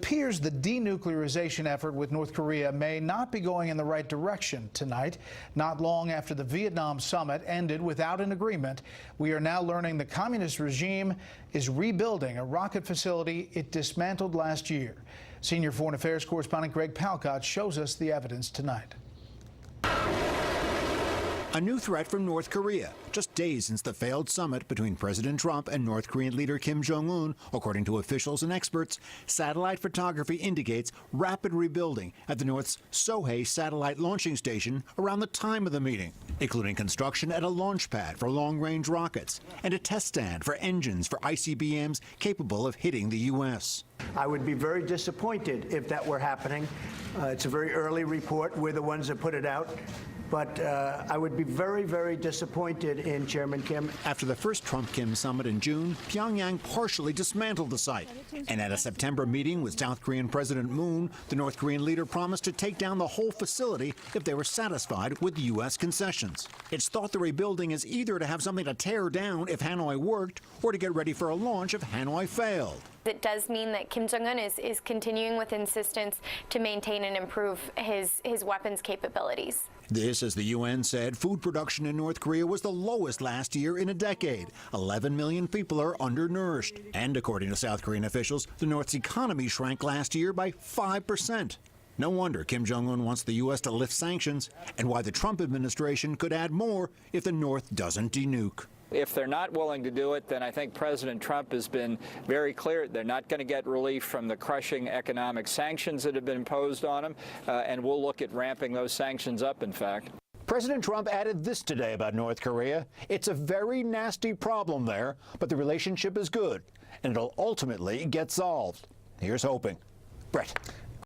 appears the denuclearization effort with North Korea may not be going in the right direction tonight. Not long after the Vietnam summit ended without an agreement, we are now learning the communist regime is rebuilding a rocket facility it dismantled last year. Senior Foreign Affairs correspondent Greg Palcott shows us the evidence tonight. A new threat from North Korea, just days since the failed summit between President Trump and North Korean leader Kim Jong-un. According to officials and experts, satellite photography indicates rapid rebuilding at the North's Sohae satellite launching station around the time of the meeting, including construction at a launch pad for long-range rockets and a test stand for engines for ICBMs capable of hitting the U.S. I would be very disappointed if that were happening. It's a very early report. We're the ones that put it out. But I would be very, very disappointed in Chairman Kim. After the first Trump-Kim summit in June, Pyongyang partially dismantled the site. And at a September meeting with South Korean President Moon, the North Korean leader promised to take down the whole facility if they were satisfied with U.S. concessions. It's thought the rebuilding is either to have something to tear down if Hanoi worked or to get ready for a launch if Hanoi failed. It does mean that Kim Jong-un is continuing with insistence to maintain and improve his weapons capabilities. This, as the UN said, food production in North Korea was the lowest last year in a decade. 11 million people are undernourished. And according to South Korean officials, the North's economy shrank last year by 5%. No wonder Kim Jong-un wants the U.S. to lift sanctions, and why the Trump administration could add more if the North doesn't denuke. If they're not willing to do it, then I think President Trump has been very clear they're not going to get relief from the crushing economic sanctions that have been imposed on them, and we'll look at ramping those sanctions up, in fact. President Trump added this today about North Korea. It's a very nasty problem there, but the relationship is good, and it'll ultimately get solved. Here's hoping. Brett.